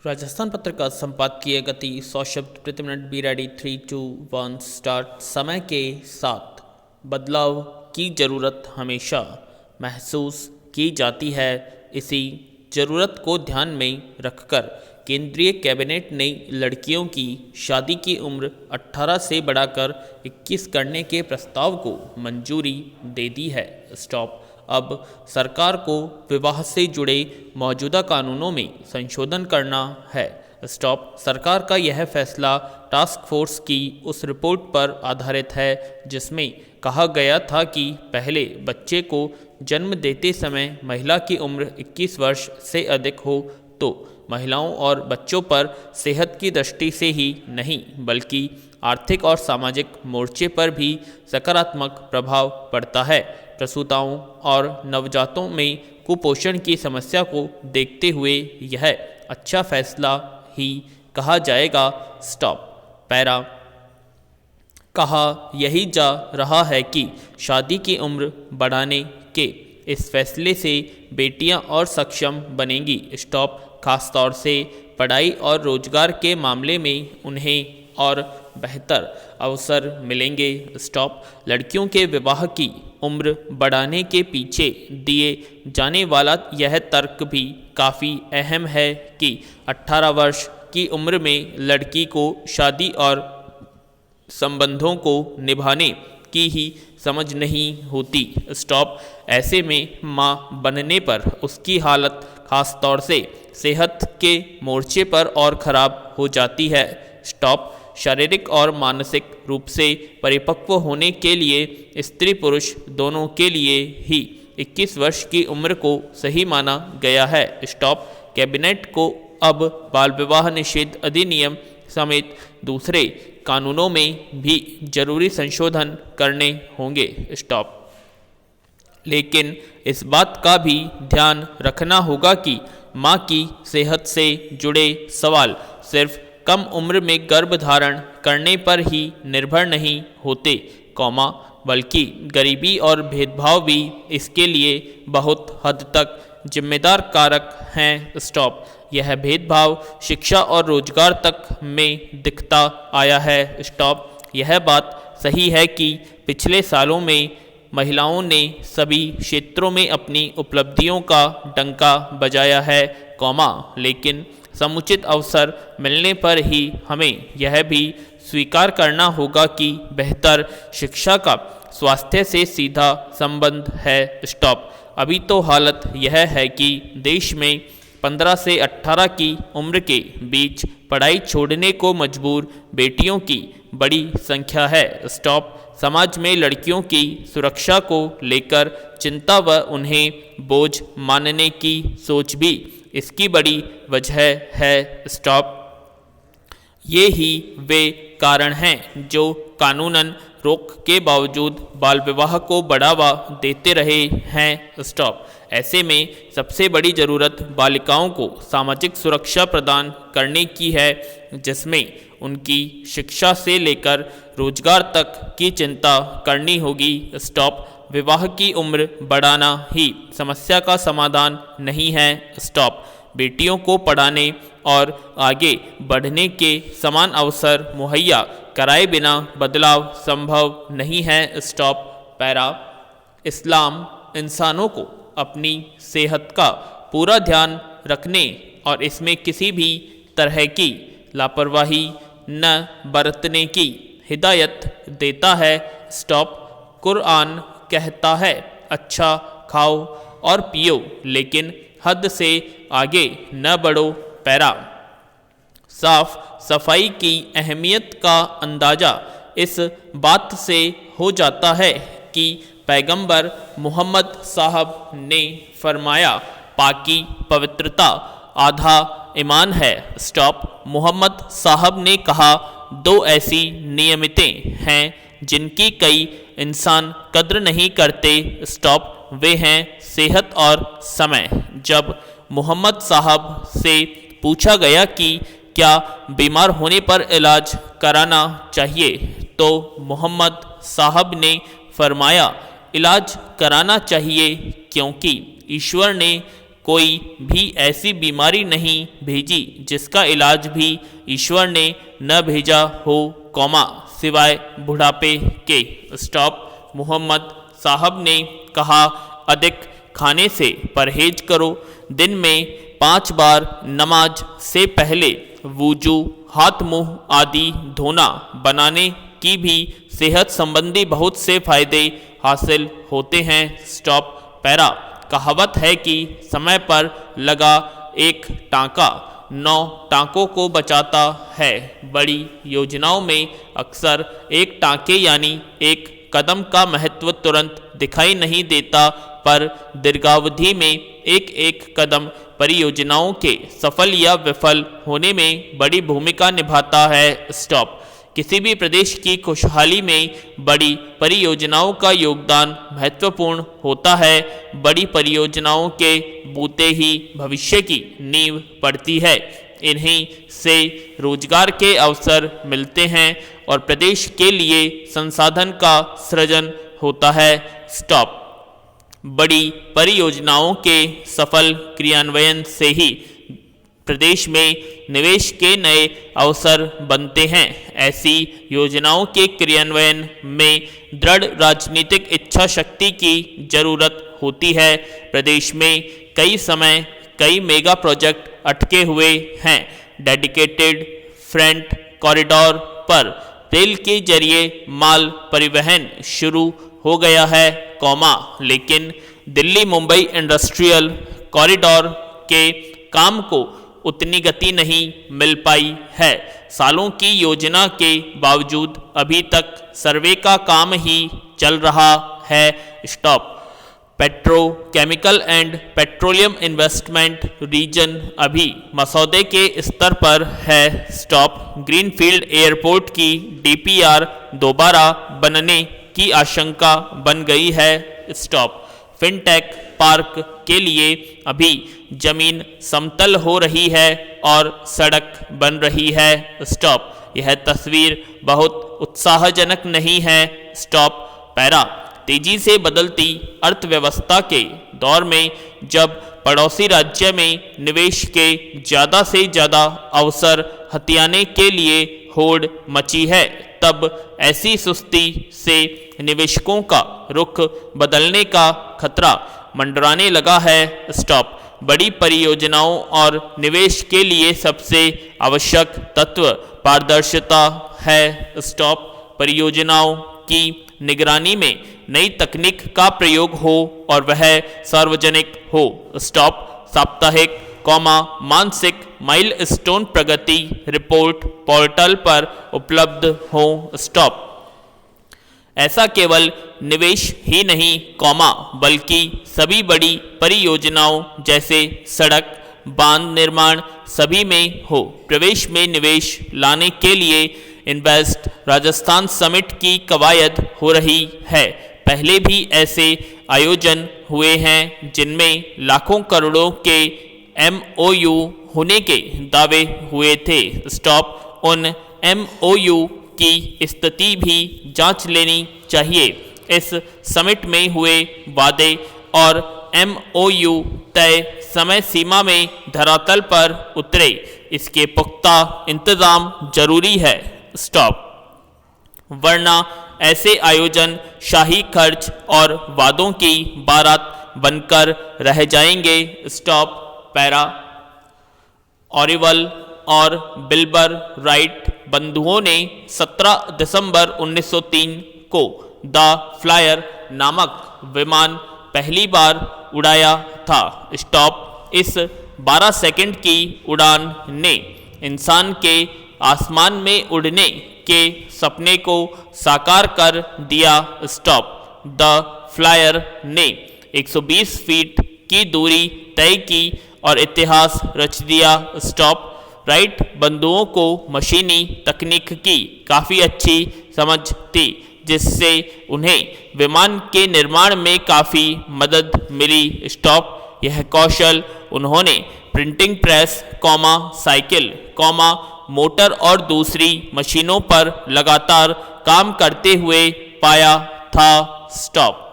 राजस्थान पत्रिका संपादकीय गति 100 शब्द प्रति मिनट। Be ready 3 2 1 start. समय के साथ बदलाव की ज़रूरत हमेशा महसूस की जाती है। इसी ज़रूरत को ध्यान में रखकर केंद्रीय कैबिनेट ने लड़कियों की शादी की उम्र 18 से बढ़ाकर 21 करने के प्रस्ताव को मंजूरी दे दी है। स्टॉप। अब सरकार को विवाह से जुड़े मौजूदा कानूनों में संशोधन करना है। स्टॉप। सरकार का यह फैसला टास्क फोर्स की उस रिपोर्ट पर आधारित है जिसमें कहा गया था कि पहले बच्चे को जन्म देते समय महिला की उम्र 21 वर्ष से अधिक हो तो महिलाओं और बच्चों पर सेहत की दृष्टि से ही नहीं बल्कि आर्थिक और सामाजिक मोर्चे पर भी सकारात्मक प्रभाव पड़ता है। प्रसूताओं और नवजातों में कुपोषण की समस्या को देखते हुए यह अच्छा फैसला ही कहा जाएगा। स्टॉप। पैरा। कहा यही जा रहा है कि शादी की उम्र बढ़ाने के इस फैसले से बेटियां और सक्षम बनेंगी। स्टॉप। खासतौर से पढ़ाई और रोजगार के मामले में उन्हें और बेहतर अवसर मिलेंगे। स्टॉप। लड़कियों के विवाह की उम्र बढ़ाने के पीछे दिए जाने वाला यह तर्क भी काफ़ी अहम है कि 18 वर्ष की उम्र में लड़की को शादी और संबंधों को निभाने की ही समझ नहीं होती। स्टॉप। ऐसे में माँ बनने पर उसकी हालत खास तौर से सेहत के मोर्चे पर और ख़राब हो जाती है। स्टॉप। शारीरिक और मानसिक रूप से परिपक्व होने के लिए स्त्री पुरुष दोनों के लिए ही 21 वर्ष की उम्र को सही माना गया है। स्टॉप। कैबिनेट को अब बाल विवाह निषेध अधिनियम समेत दूसरे कानूनों में भी जरूरी संशोधन करने होंगे। स्टॉप। लेकिन इस बात का भी ध्यान रखना होगा कि माँ की सेहत से जुड़े सवाल सिर्फ कम उम्र में गर्भ धारण करने पर ही निर्भर नहीं होते, बल्कि गरीबी और भेदभाव भी इसके लिए बहुत हद तक जिम्मेदार कारक हैं। स्टॉप। यह भेदभाव शिक्षा और रोजगार तक में दिखता आया है। स्टॉप। यह बात सही है कि पिछले सालों में महिलाओं ने सभी क्षेत्रों में अपनी उपलब्धियों का डंका बजाया है, लेकिन समुचित अवसर मिलने पर ही हमें यह भी स्वीकार करना होगा कि बेहतर शिक्षा का स्वास्थ्य से सीधा संबंध है। स्टॉप। अभी तो हालत यह है कि देश में 15 से 18 की उम्र के बीच पढ़ाई छोड़ने को मजबूर बेटियों की बड़ी संख्या है। स्टॉप। समाज में लड़कियों की सुरक्षा को लेकर चिंता व उन्हें बोझ मानने की सोच भी इसकी बड़ी वजह है। स्टॉप। ये ही वे कारण हैं जो कानूनन रोक के बावजूद बाल विवाह को बढ़ावा देते रहे हैं। स्टॉप। ऐसे में सबसे बड़ी ज़रूरत बालिकाओं को सामाजिक सुरक्षा प्रदान करने की है जिसमें उनकी शिक्षा से लेकर रोजगार तक की चिंता करनी होगी। स्टॉप। विवाह की उम्र बढ़ाना ही समस्या का समाधान नहीं है। स्टॉप। बेटियों को पढ़ाने और आगे बढ़ने के समान अवसर मुहैया कराए बिना बदलाव संभव नहीं है। स्टॉप। पैरा। इस्लाम इंसानों को अपनी सेहत का पूरा ध्यान रखने और इसमें किसी भी तरह की लापरवाही न बरतने की हिदायत देता है। स्टॉप। कुरान कहता है अच्छा खाओ और पियो लेकिन हद से आगे न बढ़ो। पैरा। साफ सफाई की अहमियत का अंदाज़ा इस बात से हो जाता है कि पैगंबर मोहम्मद साहब ने फरमाया पाकी पवित्रता आधा ईमान है। स्टॉप। मोहम्मद साहब ने कहा दो ऐसी नियमतें हैं जिनकी कई इंसान कद्र नहीं करते। स्टॉप। वे हैं सेहत और समय। जब मोहम्मद साहब से पूछा गया कि क्या बीमार होने पर इलाज कराना चाहिए तो मोहम्मद साहब ने फरमाया इलाज कराना चाहिए क्योंकि ईश्वर ने कोई भी ऐसी बीमारी नहीं भेजी जिसका इलाज भी ईश्वर ने न भेजा हो, कौमा, सिवाय बुढ़ापे के। स्टॉप। मोहम्मद साहब ने कहा, अधिक खाने से परहेज करो। दिन में 5 बार नमाज से पहले वुजू, हाथ मुंह आदि धोना, बनाने की भी सेहत संबंधी बहुत से फायदे हासिल होते हैं। स्टॉप। पैरा। कहावत है कि समय पर लगा एक टांका 9 टांकों को बचाता है। बड़ी योजनाओं में अक्सर एक टांके यानी एक कदम का महत्व तुरंत दिखाई नहीं देता, पर दीर्घावधि में एक एक कदम परियोजनाओं के सफल या विफल होने में बड़ी भूमिका निभाता है। स्टॉप। किसी भी प्रदेश की खुशहाली में बड़ी परियोजनाओं का योगदान महत्वपूर्ण होता है। बड़ी परियोजनाओं के बूते ही भविष्य की नींव पड़ती है। इन्हीं से रोजगार के अवसर मिलते हैं और प्रदेश के लिए संसाधन का सृजन होता है। स्टॉप। बड़ी परियोजनाओं के सफल क्रियान्वयन से ही प्रदेश में निवेश के नए अवसर बनते हैं। ऐसी योजनाओं के क्रियान्वयन में दृढ़ राजनीतिक इच्छा शक्ति की जरूरत होती है। प्रदेश में कई मेगा प्रोजेक्ट अटके हुए हैं। डेडिकेटेड फ्रेट कॉरिडोर पर रेल के जरिए माल परिवहन शुरू हो गया है, कौमा, लेकिन दिल्ली मुंबई इंडस्ट्रियल कॉरिडोर के काम को उतनी गति नहीं मिल पाई है। सालों की योजना के बावजूद अभी तक सर्वे का काम ही चल रहा है। Stop. Petrochemical and petroleum investment region अभी मसौदे के स्तर पर है। स्टॉप। ग्रीनफील्ड एयरपोर्ट की डीपीआर दोबारा बनने की आशंका बन गई है। स्टॉप। फिनटेक पार्क के लिए अभी जमीन समतल हो रही है और सड़क बन रही है। स्टॉप। यह तस्वीर बहुत उत्साहजनक नहीं है। स्टॉप। पैरा। तेजी से बदलती अर्थव्यवस्था के दौर में जब पड़ोसी राज्य में निवेश के ज़्यादा से ज़्यादा अवसर हथियाने के लिए होड़ मची है, तब ऐसी सुस्ती से निवेशकों का रुख बदलने का खतरा मंडराने लगा है। स्टॉप। बड़ी परियोजनाओं और निवेश के लिए सबसे आवश्यक तत्व पारदर्शिता है। स्टॉप। परियोजनाओं की निगरानी में नई तकनीक का प्रयोग हो और वह सार्वजनिक हो। स्टॉप। साप्ताहिक, मानसिक माइलस्टोन प्रगति रिपोर्ट पोर्टल पर उपलब्ध हो। स्टॉप। ऐसा केवल निवेश ही नहीं, बल्कि सभी बड़ी परियोजनाओं जैसे सड़क, बांध निर्माण सभी में हो। प्रवेश में निवेश लाने के लिए इन्वेस्ट राजस्थान समिट की कवायद हो रही है। पहले भी ऐसे आयोजन हुए हैं जिनमें लाखों करोड़ों के MOU होने के दावे हुए थे। स्टॉप। उन MOU की स्थिति भी जांच लेनी चाहिए। इस समिट में हुए वादे और MOU तय समय सीमा में धरातल पर उतरे, इसके पुख्ता इंतजाम जरूरी है। स्टॉप। वरना ऐसे आयोजन शाही खर्च और वादों की बारात बनकर रह जाएंगे। स्टॉप। पैरा। ऑरिवल और बिल्बर राइट बंधुओं ने 17 दिसंबर 1903 को द फ्लायर नामक विमान पहली बार उड़ाया था। स्टॉप। इस 12 सेकंड की उड़ान ने इंसान के आसमान में उड़ने के सपने को साकार कर दिया। स्टॉप। द फ्लायर ने 120 फीट की दूरी तय की और इतिहास रच दिया। स्टॉप। राइट बंधुओं को मशीनी तकनीक की काफ़ी अच्छी समझ थी, जिससे उन्हें विमान के निर्माण में काफ़ी मदद मिली। स्टॉप। यह कौशल उन्होंने प्रिंटिंग प्रेस, साइकिल, मोटर और दूसरी मशीनों पर लगातार काम करते हुए पाया था। स्टॉप।